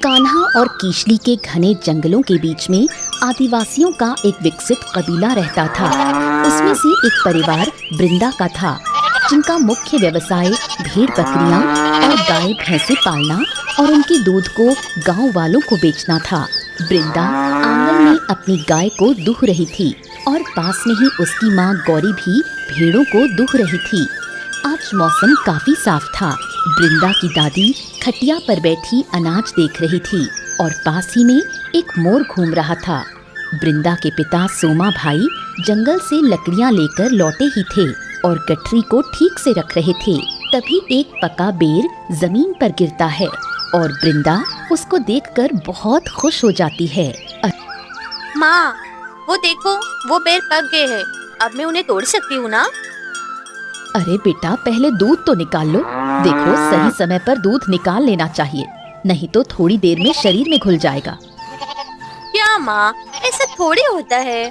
कान्हा और कीशली के घने जंगलों के बीच में आदिवासियों का एक विकसित कबीला रहता था। उसमें से एक परिवार बृंदा का था, जिनका मुख्य व्यवसाय भेड़ बकरियां और गाय भैंसे पालना और उनके दूध को गांव वालों को बेचना था। बृंदा आंगन में अपनी गाय को दूह रही थी और पास में ही उसकी माँ गौरी भी भेड़ों को दूह रही थी। आज मौसम काफी साफ था। बृंदा की दादी खटिया पर बैठी अनाज देख रही थी और पास ही में एक मोर घूम रहा था। बृंदा के पिता सोमा भाई जंगल से लकड़ियां लेकर लौटे ही थे और गठरी को ठीक से रख रहे थे। तभी एक पका बेर जमीन पर गिरता है और बृंदा उसको देखकर बहुत खुश हो जाती है। माँ, वो देखो, वो बेर पक गए हैं। अब मैं उन्हें तोड़ सकती हूँ ना? अरे बेटा, पहले दूध तो निकाल लो। देखो, सही समय पर दूध निकाल लेना चाहिए, नहीं तो थोड़ी देर में शरीर में घुल जाएगा। क्या माँ, ऐसा थोड़ी होता है?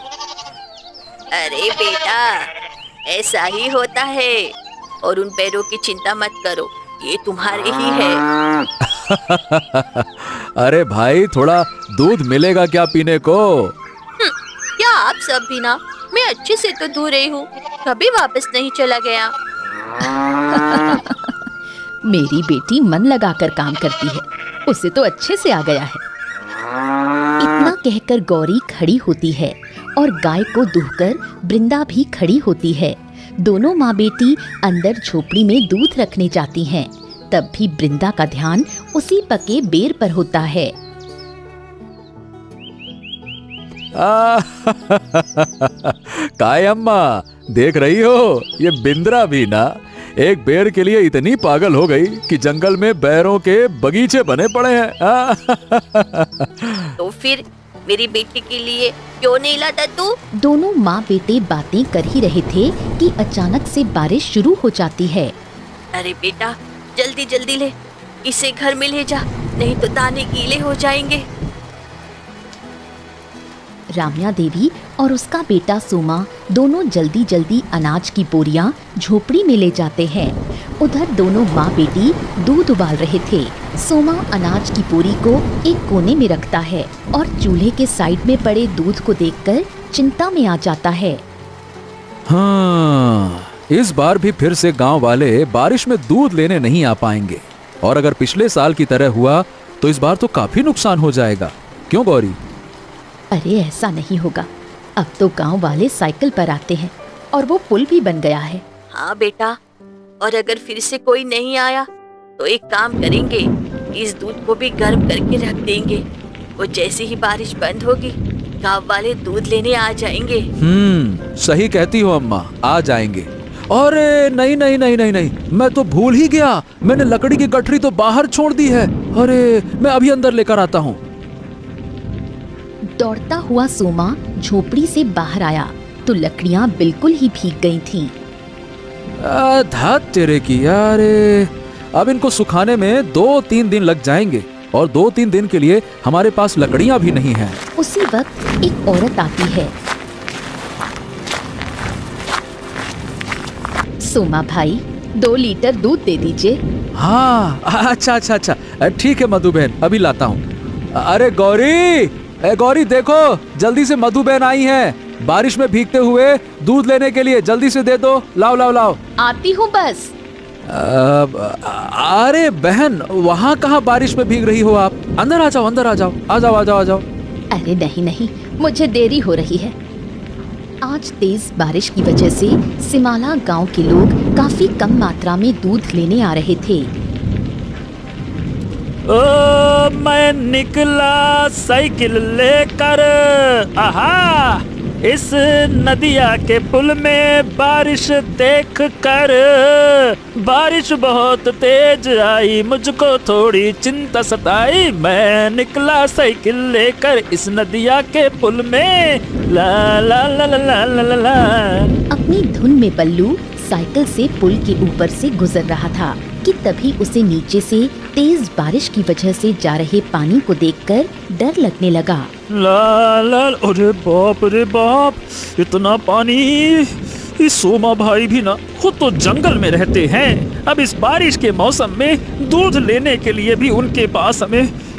अरे बेटा, ऐसा ही होता है। और उन पैरों की चिंता मत करो, ये तुम्हारे ही है। अरे भाई, थोड़ा दूध मिलेगा क्या पीने को? क्या आप सब भी ना? मैं अच्छे से तो धो रही हूँ, कभी वापस नहीं चला गया। मेरी बेटी मन लगाकर काम करती है, उसे तो अच्छे से आ गया है। इतना कहकर गौरी खड़ी होती है और गाय को दूहकर बृंदा भी खड़ी होती है। दोनों माँ बेटी अंदर झोपड़ी में दूध रखने जाती हैं। तब भी बृंदा का ध्यान उसी पके बेर पर होता है। काय अम्मा, देख रही हो, ये बिंद्रा भी ना एक बेर के लिए इतनी पागल हो गई कि जंगल में बैरों के बगीचे बने पड़े हैं। तो फिर मेरी बेटी के लिए क्यों नहीं लाता तू? दोनों माँ बेटे बातें कर ही रहे थे कि अचानक से बारिश शुरू हो जाती है। अरे बेटा, जल्दी जल्दी ले, इसे घर में ले जा, नहीं तो दाने गीले हो जाएंगे। रामिया देवी और उसका बेटा सोमा दोनों जल्दी जल्दी अनाज की बोरियां झोपड़ी में ले जाते हैं। उधर दोनों माँ बेटी दूध उबाल रहे थे। सोमा अनाज की बोरी को एक कोने में रखता है और चूल्हे के साइड में पड़े दूध को देखकर चिंता में आ जाता है। हाँ, इस बार भी फिर से गांव वाले बारिश में दूध लेने नहीं आ पाएंगे, और अगर पिछले साल की तरह हुआ तो इस बार तो काफी नुकसान हो जाएगा। क्यों गौरी? अरे ऐसा नहीं होगा, अब तो गांव वाले साइकिल पर आते हैं और वो पुल भी बन गया है। हाँ बेटा, और अगर फिर से कोई नहीं आया तो एक काम करेंगे, इस दूध को भी गर्म करके रख देंगे। वो जैसे ही बारिश बंद होगी, गांव वाले दूध लेने आ जाएंगे। सही कहती हो अम्मा, आ जाएंगे। अरे नहीं नहीं नहीं नहीं नहीं, मैं तो भूल ही गया, मैंने लकड़ी की गठरी तो बाहर छोड़ दी है। अरे मैं अभी अंदर लेकर आता हूँ। दौड़ता हुआ सोमा झोपड़ी से बाहर आया तो लकड़ियां बिल्कुल ही भीग गई थीं। धात तेरे की यार, अब इनको सुखाने में 2-3 दिन लग जाएंगे, और 2-3 दिन के लिए हमारे पास लकड़ियां भी नहीं हैं। उसी वक्त एक औरत आती है। सोमा भाई, 2 लीटर दूध दे दीजिए। हाँ, अच्छा, ठीक है मधु बहन, अभी लाता हूँ। अरे गौरी देखो, जल्दी से मधु बहन आई है बारिश में भीगते हुए दूध लेने के लिए, जल्दी से दे दो। लाओ। आती हूँ बस। अरे बहन, वहाँ कहाँ बारिश में भीग रही हो आप? अंदर आ जाओ। अरे नहीं, मुझे देरी हो रही है। आज तेज बारिश की वजह से सिमाला गांव के लोग काफी कम मात्रा में दूध लेने आ रहे थे। मैं निकला साइकिल लेकर, आहा, इस नदिया के पुल में बारिश देख कर। बारिश बहुत तेज आई, मुझको थोड़ी चिंता सताई। मैं निकला साइकिल लेकर इस नदिया के पुल में, ला ला ला ला ला ला ला। अपनी धुन में बल्लू साइकिल से पुल के ऊपर से गुजर रहा था कि तभी उसे नीचे से तेज बारिश की वजह से जा रहे पानी को देखकर डर लगने लगा। ला, अरे बाप, इतना पानी! इस सोमा भाई भी ना खुद तो जंगल में रहते हैं, अब इस बारिश के मौसम में दूध लेने के लिए भी उनके पास हमें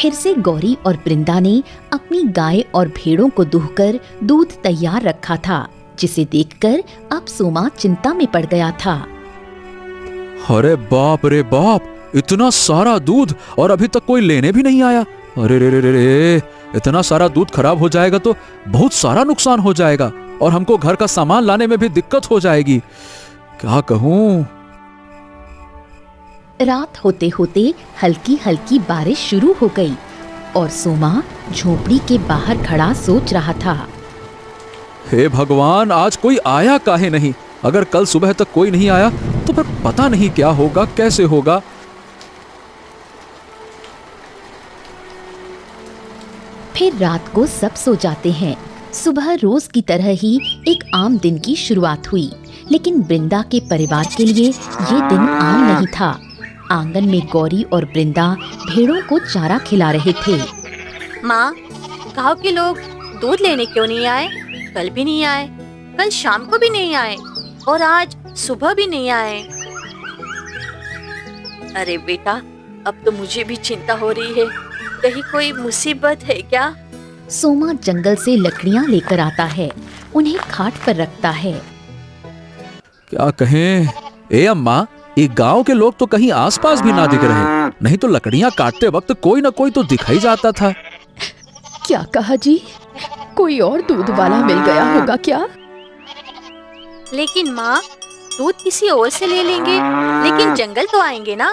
फिर से गौरी और वृंदा ने अपनी गाय और भेड़ों को दूहकर दूध तैयार रखा था, जिसे देखकर अब सोमा चिंता में पड़ गया था। अरे बाप रे बाप, इतना सारा दूध और अभी तक कोई लेने भी नहीं आया। अरे रे रे रे रे, इतना सारा दूध खराब हो जाएगा तो बहुत सारा नुकसान हो जाएगा और हमको घर का सामान लाने में भी दिक्कत हो जाएगी। क्या कहूँ। रात होते होते हल्की हल्की बारिश शुरू हो गई और सोमा झोपड़ी के बाहर खड़ा सोच रहा था। हे भगवान, आज कोई आया काहे नहीं। अगर कल सुबह तक कोई नहीं आया तो फिर पता नहीं क्या होगा, कैसे होगा। फिर रात को सब सो जाते हैं। सुबह रोज की तरह ही एक आम दिन की शुरुआत हुई, लेकिन वृंदा के परिवार के लिए ये दिन आम नहीं था। आंगन में गौरी और वृंदा भेड़ों को चारा खिला रहे थे। माँ, गांव के लोग दूध लेने क्यों नहीं आए? कल भी नहीं आए, कल शाम को भी नहीं आए और आज सुबह भी नहीं आए। अरे बेटा, अब तो मुझे भी चिंता हो रही है। कहीं कोई मुसीबत है क्या? सोमा जंगल से लकड़ियां लेकर आता है, उन्हें खाट पर रखता है। क्या कहें। ए अम्मा, ये गांव के लोग तो कहीं आसपास भी ना दिख रहे, नहीं तो लकड़ियां काटते वक्त कोई ना कोई तो दिखाई जाता था। क्या कहा जी? कोई और दूध वाला मिल गया होगा क्या? लेकिन माँ, दूध किसी और से ले लेंगे, लेकिन जंगल तो आएंगे ना।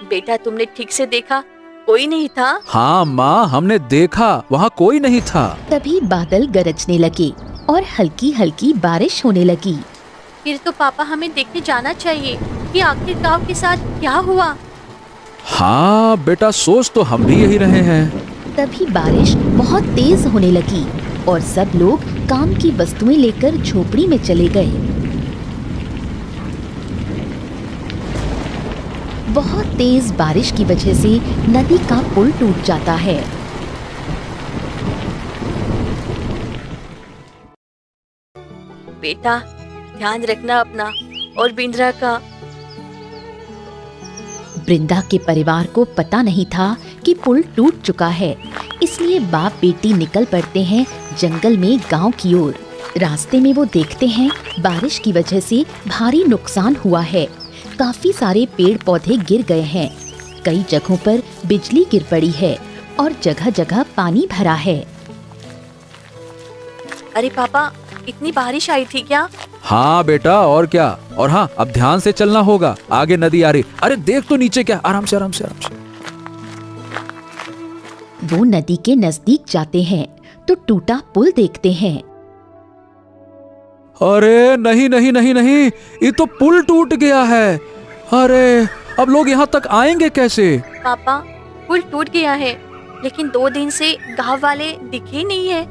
बेटा, तुमने ठीक से देखा? कोई नहीं था। हाँ माँ, हमने देखा, वहाँ कोई नहीं था। तभी बादल गरजने लगे और हल्की हल्की बारिश होने लगी। फिर तो पापा हमें देखने जाना चाहिए कि आखिर गांव के साथ क्या हुआ। हाँ बेटा, सोच तो हम भी यही रहे हैं। तभी बारिश बहुत तेज होने लगी और सब लोग काम की वस्तुएं लेकर झोपड़ी में चले गए। बहुत तेज बारिश की वजह से नदी का पुल टूट जाता है। बेटा, ध्यान रखना अपना और बिंद्रा का। वृंदा के परिवार को पता नहीं था कि पुल टूट चुका है, इसलिए बाप बेटी निकल पड़ते हैं जंगल में गांव की ओर। रास्ते में वो देखते हैं बारिश की वजह से भारी नुकसान हुआ है। काफी सारे पेड़ पौधे गिर गए हैं, कई जगहों पर बिजली गिर पड़ी है और जगह जगह पानी भरा है। अरे पापा, इतनी बारिश आई थी क्या? हाँ बेटा, और क्या। और हाँ, अब ध्यान से चलना होगा, आगे नदी आ रही। अरे देख तो नीचे क्या, आराम से आराम से आराम से। वो नदी के नजदीक जाते हैं तो टूटा पुल देखते हैं। अरे नहीं नहीं नहीं नहीं, ये तो पुल टूट गया है। अरे अब लोग यहाँ तक आएंगे कैसे? पापा, पुल टूट गया है, लेकिन 2 दिन से गांव वाले दिखे ही नहीं है।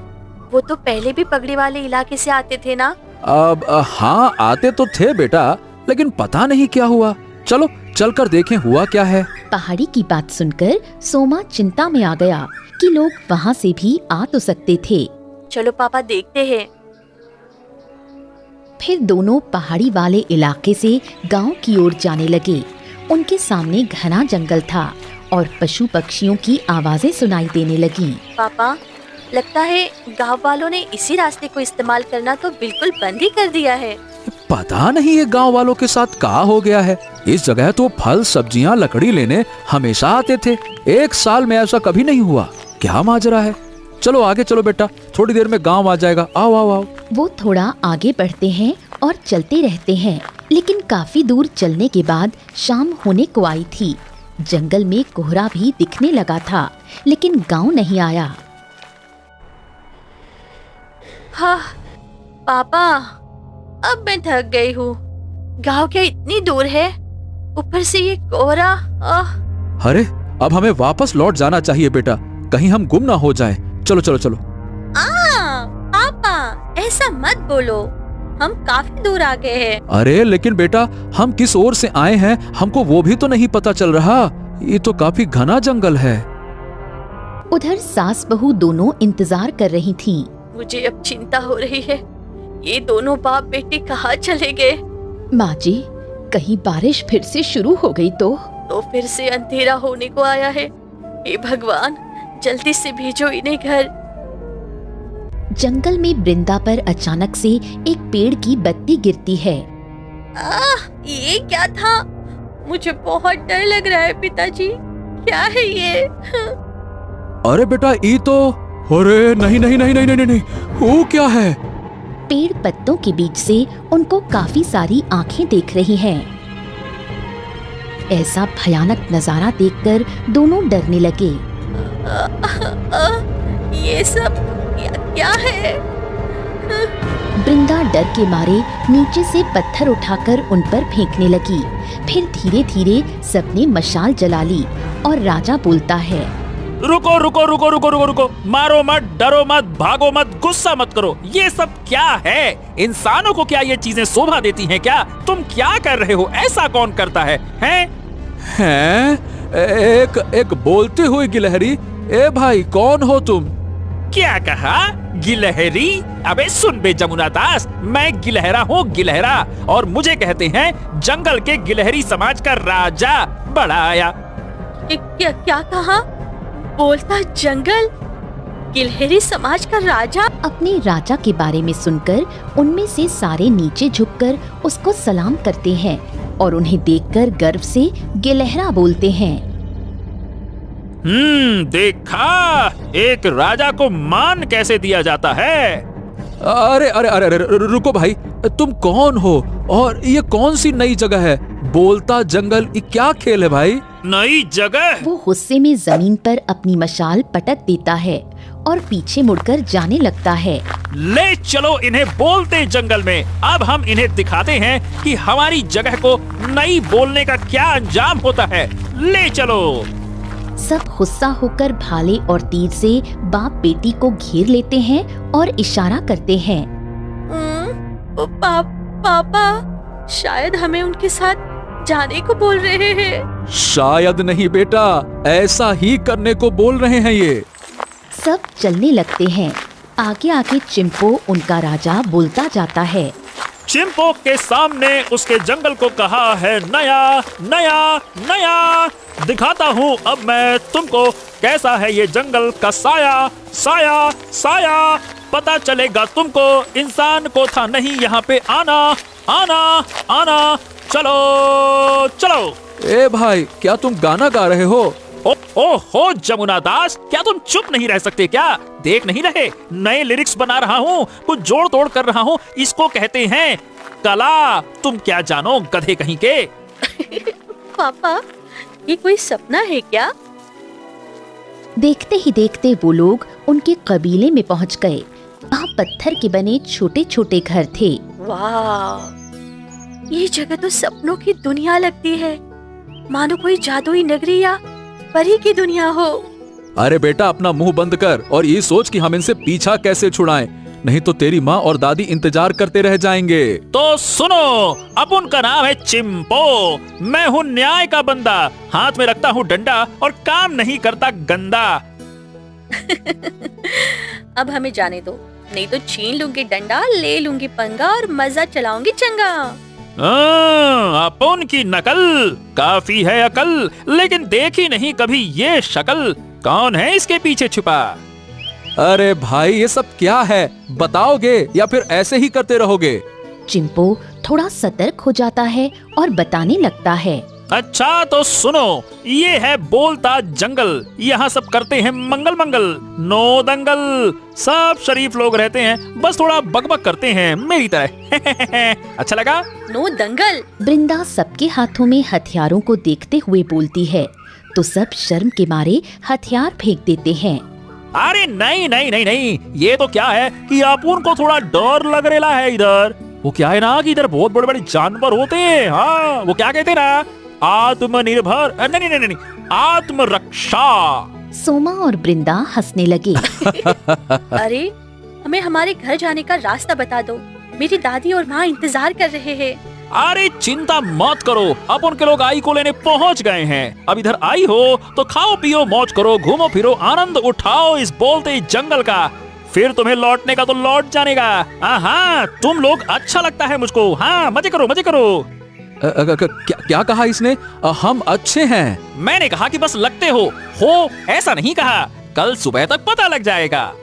वो तो पहले भी पगड़ी वाले इलाके से आते थे ना। अब हाँ, आते तो थे बेटा, लेकिन पता नहीं क्या हुआ। चलो चलकर देखें हुआ क्या है। पहाड़ी की बात सुनकर सोमा चिंता में आ गया कि लोग वहाँ से भी आ तो सकते थे। चलो पापा, देखते हैं। फिर दोनों पहाड़ी वाले इलाके से गांव की ओर जाने लगे। उनके सामने घना जंगल था और पशु पक्षियों की आवाजें सुनाई देने लगी। पापा, लगता है गांव वालों ने इसी रास्ते को इस्तेमाल करना तो बिल्कुल बंद ही कर दिया है। पता नहीं ये गांव वालों के साथ क्या हो गया है। इस जगह तो फल सब्जियां लकड़ी लेने हमेशा आते थे। एक साल में ऐसा कभी नहीं हुआ। क्या माजरा है। चलो आगे चलो बेटा, थोड़ी देर में गांव आ जाएगा। आओ आओ आओ। वो थोड़ा आगे बढ़ते हैं और चलते रहते हैं, लेकिन काफी दूर चलने के बाद शाम होने को आई थी। जंगल में कोहरा भी दिखने लगा था, लेकिन गांव नहीं आया। हाँ पापा, अब मैं थक गई हूँ। गांव क्या इतनी दूर है? ऊपर से ये कोहरा। अरे अब हमें वापस लौट जाना चाहिए बेटा, कहीं हम गुम ना हो जाएं। चलो चलो चलो। पापा, ऐसा मत बोलो, हम काफी दूर आ गए हैं। अरे लेकिन बेटा, हम किस ओर से आए हैं हमको वो भी तो नहीं पता चल रहा। ये तो काफी घना जंगल है। उधर सास बहू दोनों इंतजार कर रही थीं। मुझे अब चिंता हो रही है, ये दोनों बाप बेटे कहाँ चले गए? माँ जी, कहीं बारिश फिर से शुरू हो गई तो? फिर से अंधेरा होने को आया है। हे भगवान, जल्दी से भेजो इन्हें घर। जंगल में वृंदा पर अचानक से एक पेड़ की बत्ती गिरती है। ये क्या था? मुझे बहुत डर लग रहा है पिताजी। क्या है ये? अरे बेटा, ये तो, अरे नहीं नहीं नहीं नहीं नहीं नहीं, वो क्या है? पेड़ पत्तों के बीच से उनको काफी सारी आंखें देख रही हैं। ऐसा भयानक नजारा देखकर दोनों डरने लगे। ये सब क्या है? वृंदा डर के मारे नीचे से पत्थर उठाकर उन पर फेंकने लगी। फिर धीरे धीरे सबने मशाल जला ली और राजा बोलता है, रुको रुको रुको रुको रुको रुको, मारो मत, डरो मत, भागो मत, गुस्सा मत करो। ये सब क्या है? इंसानों को क्या ये चीजें शोभा देती हैं क्या? तुम क्या कर रहे हो? ऐसा कौन करता है? हैं? एक बोलती हुई गिलहरी। ए भाई, कौन हो तुम? क्या कहा? गिलहरी? अबे सुन बे जमुना दास, मैं गिलहरा हूँ, गिलहरा, और मुझे कहते हैं जंगल के गिलहरी समाज का राजा। बड़ा आया। क्या कहा? बोलता जंगल, गिलहरी समाज का राजा? अपने राजा के बारे में सुनकर उनमें से सारे नीचे झुककर उसको सलाम करते हैं और उन्हें देखकर गर्व से गिलहरा बोलते हैं। देखा, एक राजा को मान कैसे दिया जाता है। अरे अरे अरे अरे, रुको भाई, तुम कौन हो और ये कौन सी नई जगह है? बोलता जंगल, ये क्या खेल है भाई? नई जगह? वो गुस्से में जमीन पर अपनी मशाल पटक देता है और पीछे मुड़कर जाने लगता है। ले चलो इन्हें बोलते जंगल में। अब हम इन्हें दिखाते हैं कि हमारी जगह को नई बोलने का क्या अंजाम होता है। ले चलो। सब गुस्सा होकर भाले और तीर से बाप बेटी को घेर लेते हैं और इशारा करते हैं। पापा, शायद हमें उनके साथ जाने को बोल रहे हैं। शायद नहीं बेटा, ऐसा ही करने को बोल रहे हैं ये। सब चलने लगते हैं। आगे आगे चिंपो, उनका राजा, बोलता जाता है। चिंपो के सामने उसके जंगल को कहा है, नया नया नया दिखाता हूँ अब मैं तुमको कैसा है ये जंगल का साया साया साया। पता चलेगा तुमको, इंसान को था नहीं यहाँ पे आना आना आना। चलो चलो। ए भाई, क्या तुम गाना गा रहे हो? हो जमुना दास, क्या तुम चुप नहीं रह सकते क्या? देख नहीं रहे, नए लिरिक्स बना रहा हूँ, कुछ जोड़ तोड़ कर रहा हूँ। इसको कहते हैं कला। तुम क्या जानो, गधे कहीं के। पापा, ये कोई सपना है क्या? देखते ही देखते वो लोग उनके कबीले में पहुँच गए। वहाँ पत्थर के बने छोटे छोटे घर थे। वाह, ये जगह तो सपनों की दुनिया लगती है, मानो कोई जादुई नगरी या परी की दुनिया हो। अरे बेटा, अपना मुंह बंद कर और ये सोच कि हम इनसे पीछा कैसे छुड़ाएं, नहीं तो तेरी माँ और दादी इंतजार करते रह जाएंगे। तो सुनो, अब उनका नाम है चिंपो। मैं हूँ न्याय का बंदा, हाथ में रखता हूँ डंडा और काम नहीं करता गंदा। अब हमें जाने दो, नहीं तो छीन लूंगी डंडा, ले लूंगी पंगा और मजा चलाऊंगी चंगा। अपन की नकल, काफी है अकल, लेकिन देखी नहीं कभी ये शक्ल। कौन है इसके पीछे छुपा? अरे भाई, ये सब क्या है? बताओगे या फिर ऐसे ही करते रहोगे? चिंपो थोड़ा सतर्क हो जाता है और बताने लगता है। अच्छा तो सुनो, ये है बोलता जंगल। यहाँ सब करते हैं मंगल मंगल, नो दंगल। सब शरीफ लोग रहते हैं, बस थोड़ा बकबक करते हैं मेरी तरह। अच्छा लगा? नो दंगल। वृंदा सबके हाथों में हथियारों को देखते हुए बोलती है, तो सब शर्म के मारे हथियार फेंक देते हैं। अरे नहीं नहीं नहीं नहीं, ये तो क्या है कि अपुन को थोड़ा डर लग रहा है इधर। वो क्या है ना कि इधर बहुत बड़े बड़े जानवर होते हैं। हाँ, वो क्या कहते हैं ना, आत्मनिर्भर, नहीं नहीं नहीं, आत्मरक्षा। सोमा और वृंदा हंसने लगे। अरे, हमें हमारे घर जाने का रास्ता बता दो, मेरी दादी और माँ इंतजार कर रहे हैं। अरे चिंता मत करो, अब उनके लोग आई को लेने पहुंच गए हैं। अब इधर आई हो तो खाओ पियो मौज करो, घूमो फिरो, आनंद उठाओ इस बोलते जंगल का। फिर तुम्हें लौटने का तो लौट जाने का। हाँ, तुम लोग अच्छा लगता है मुझको। हाँ, मजे करो मजे करो। क्या कहा इसने? हम अच्छे हैं। मैंने कहा कि बस लगते हो ऐसा नहीं कहा। कल सुबह तक पता लग जाएगा।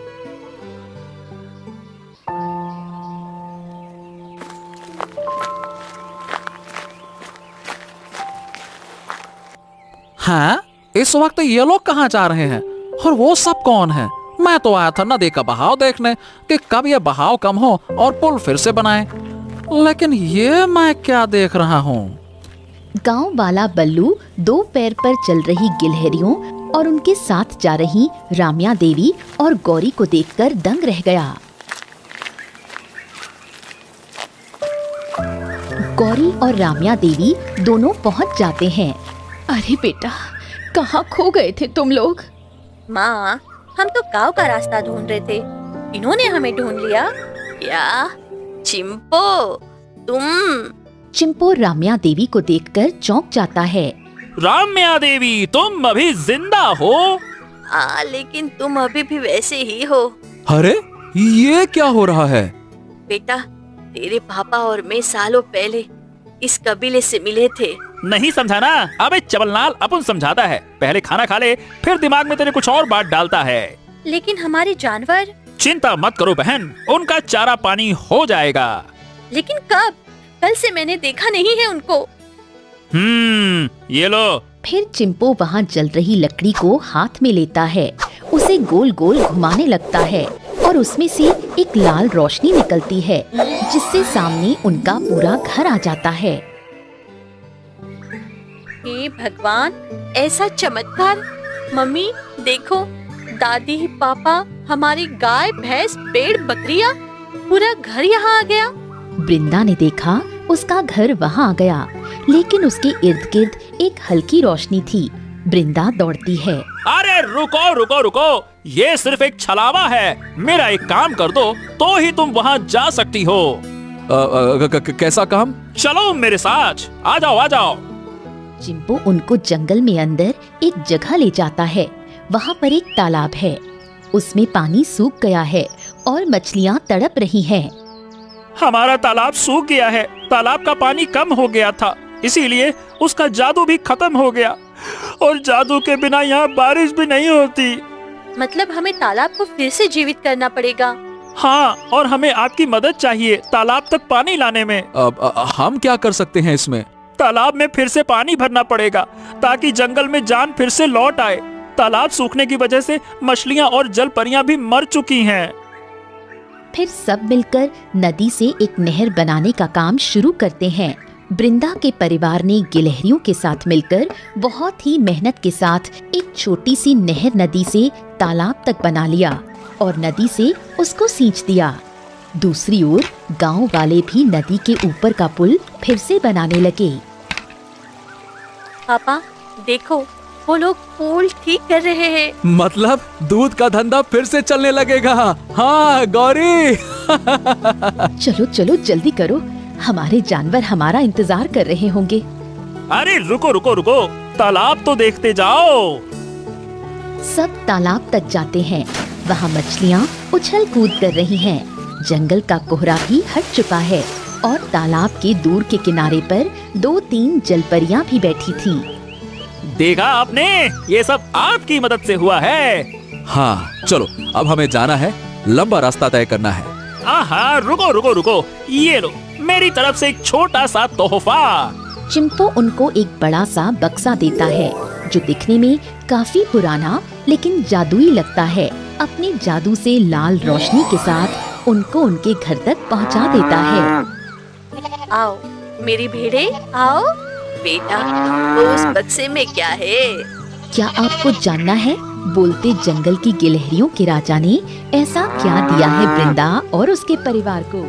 हाँ, इस वक्त ये लोग कहाँ जा रहे हैं और वो सब कौन है? मैं तो आया था नदी का बहाव देखने कि कब ये बहाव कम हो और पुल फिर से बनाए, लेकिन ये मैं क्या देख रहा हूँ? गांव वाला बल्लू दो पैर पर चल रही गिलहरियों और उनके साथ जा रही राम्या देवी और गौरी को देखकर दंग रह गया। गौरी और राम्या देवी दोनों पहुंच जाते हैं। अरे बेटा, कहाँ खो गए थे तुम लोग? माँ, हम तो गांव का रास्ता ढूंढ रहे थे, इन्होंने हमें ढूंढ लिया। क्या चिंपो, तुम? चिंपो राम्या देवी को देखकर चौंक जाता है। राम्या देवी, तुम अभी जिंदा हो? हाँ, लेकिन तुम अभी भी वैसे ही हो। अरे ये क्या हो रहा है? बेटा, तेरे पापा और मैं सालों पहले इस कबीले से मिले थे। नहीं समझा ना? अबे चबलनाल, अपन समझाता है। पहले खाना खा ले, फिर दिमाग में तेरे कुछ और बात डालता है। लेकिन हमारे जानवर? चिंता मत करो बहन, उनका चारा पानी हो जाएगा। लेकिन कब? कल से मैंने देखा नहीं है उनको। ये लो। फिर चिंपो वहाँ जल रही लकड़ी को हाथ में लेता है, उसे गोल गोल घुमाने लगता है और उसमें से एक लाल रोशनी निकलती है, जिससे सामने उनका पूरा घर आ जाता है। हे भगवान, ऐसा चमत्कार! मम्मी देखो, दादी, पापा, हमारी गाय, भैंस, पेड़, बकरियाँ, पूरा घर यहाँ आ गया। वृंदा ने देखा उसका घर वहाँ आ गया, लेकिन उसके इर्द गिर्द एक हल्की रोशनी थी। वृंदा दौड़ती है। अरे रुको रुको रुको, ये सिर्फ एक छलावा है। मेरा एक काम कर दो तो ही तुम वहाँ जा सकती हो। कैसा काम? चलो मेरे साथ, आ जाओ आ जाओ। चिंपू उनको जंगल में अंदर एक जगह ले जाता है। वहाँ पर एक तालाब है, उसमें पानी सूख गया है और मछलियाँ तड़प रही हैं। हमारा तालाब सूख गया है। तालाब का पानी कम हो गया था, इसीलिए उसका जादू भी खत्म हो गया, और जादू के बिना यहाँ बारिश भी नहीं होती। मतलब हमें तालाब को फिर से जीवित करना पड़ेगा। हाँ, और हमें आपकी मदद चाहिए तालाब तक पानी लाने में। हम क्या कर सकते हैं इसमें? तालाब में फिर से पानी भरना पड़ेगा ताकि जंगल में जान फिर से लौट आए। तालाब सूखने की वजह से मछलियाँ और जल परियां भी मर चुकी हैं। फिर सब मिलकर नदी से एक नहर बनाने का काम शुरू करते हैं। वृंदा के परिवार ने गिलहरियों के साथ मिलकर बहुत ही मेहनत के साथ एक छोटी सी नहर नदी से तालाब तक बना लिया और नदी से उसको सींच दिया। दूसरी ओर गांव वाले भी नदी के ऊपर का पुल फिर से बनाने लगे। पापा देखो, वो लोग पुल ठीक कर रहे हैं। मतलब दूध का धंधा फिर से चलने लगेगा। हाँ गौरी। चलो चलो जल्दी करो, हमारे जानवर हमारा इंतजार कर रहे होंगे। अरे रुको रुको रुको, तालाब तो देखते जाओ। सब तालाब तक जाते हैं। वहाँ मछलियाँ उछल कूद कर रही हैं। जंगल का कोहरा भी हट चुका है और तालाब के दूर के किनारे पर 2-3 जलपरियां भी बैठी थीं। देखा आपने, ये सब आपकी मदद से हुआ है। हाँ चलो, अब हमें जाना है, लंबा रास्ता तय करना है। आहा, रुको रुको रुको, ये लो मेरी तरफ से एक छोटा सा तोहफा। चिंपो उनको एक बड़ा सा बक्सा देता है, जो दिखने में काफी पुराना लेकिन जादुई लगता है। अपने जादू से लाल रोशनी के साथ उनको उनके घर तक पहुंचा देता है। आओ मेरी भेड़े, आओ। बेटा, उस बक्से में क्या है? क्या आपको जानना है? बोलते जंगल की गिलहरियों के राजा ने ऐसा क्या दिया है वृंदा और उसके परिवार को?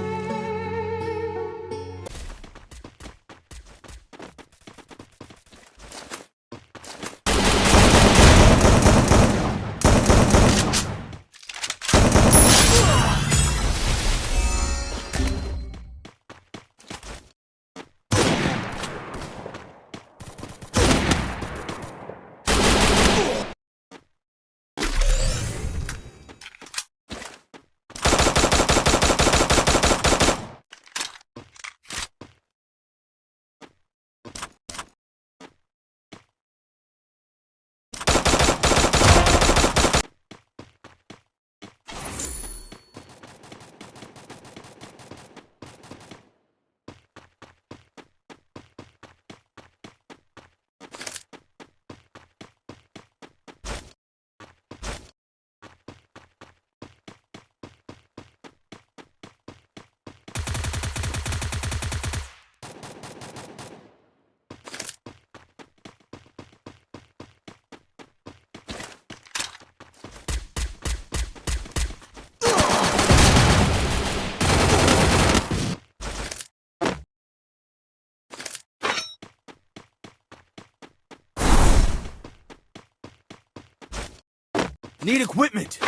Need equipment.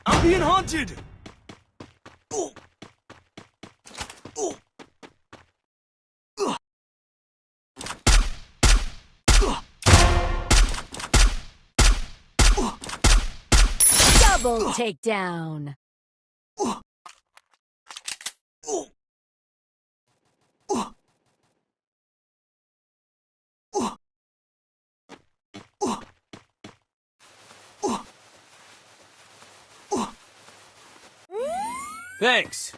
I'm being haunted! Double takedown. Thanks.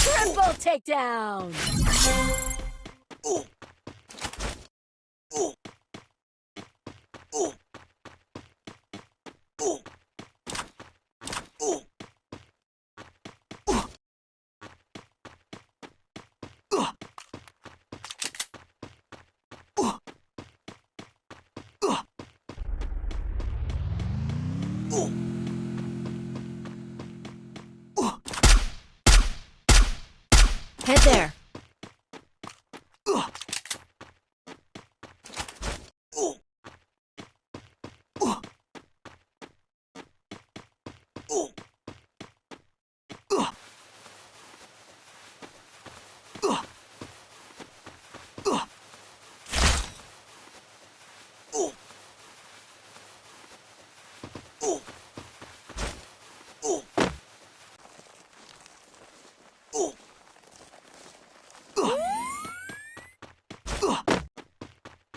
Triple takedown. Head there.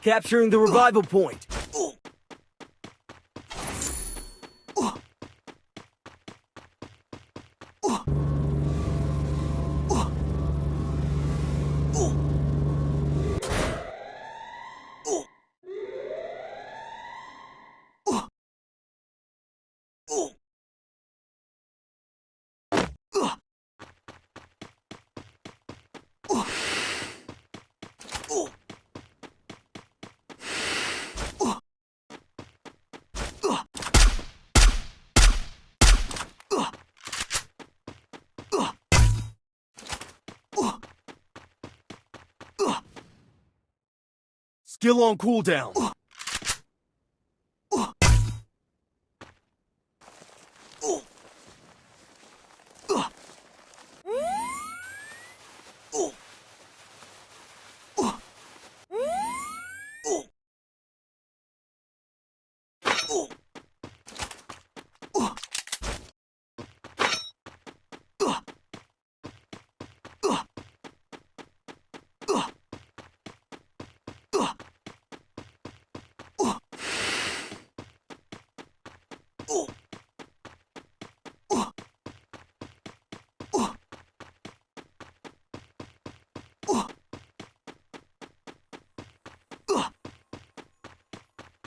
Capturing the revival point. Skill on cooldown.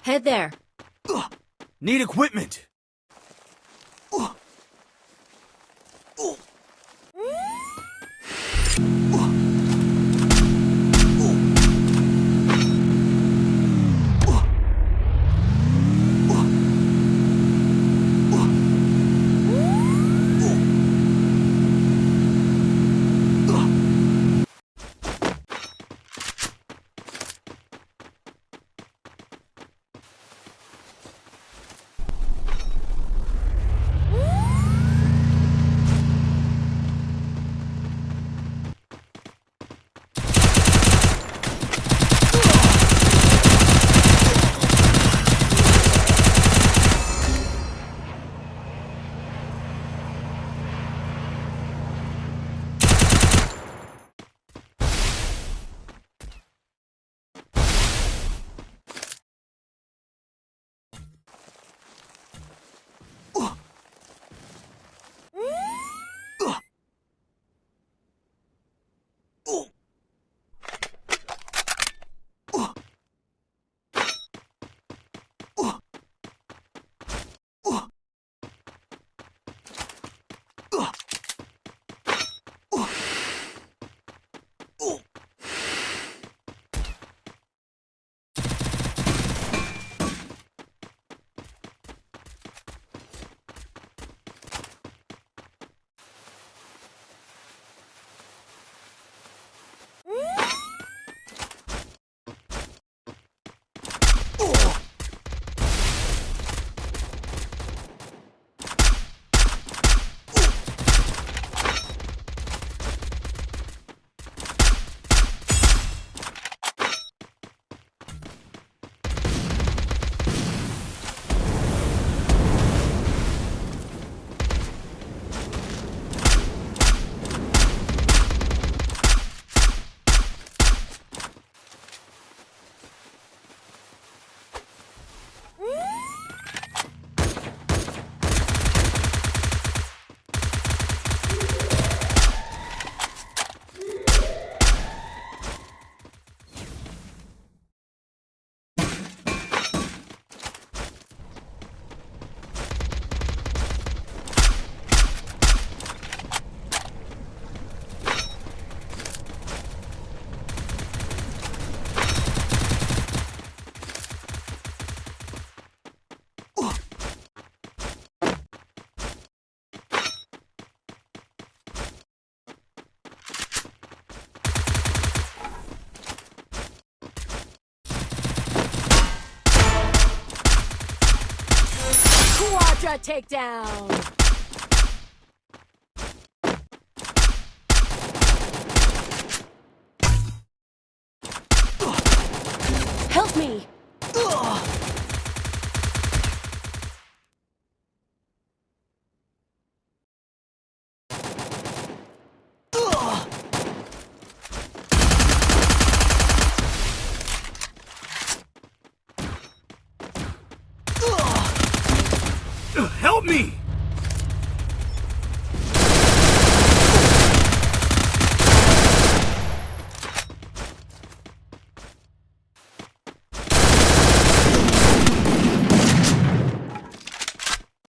Head there. Need equipment. takedown. Help me. Help me!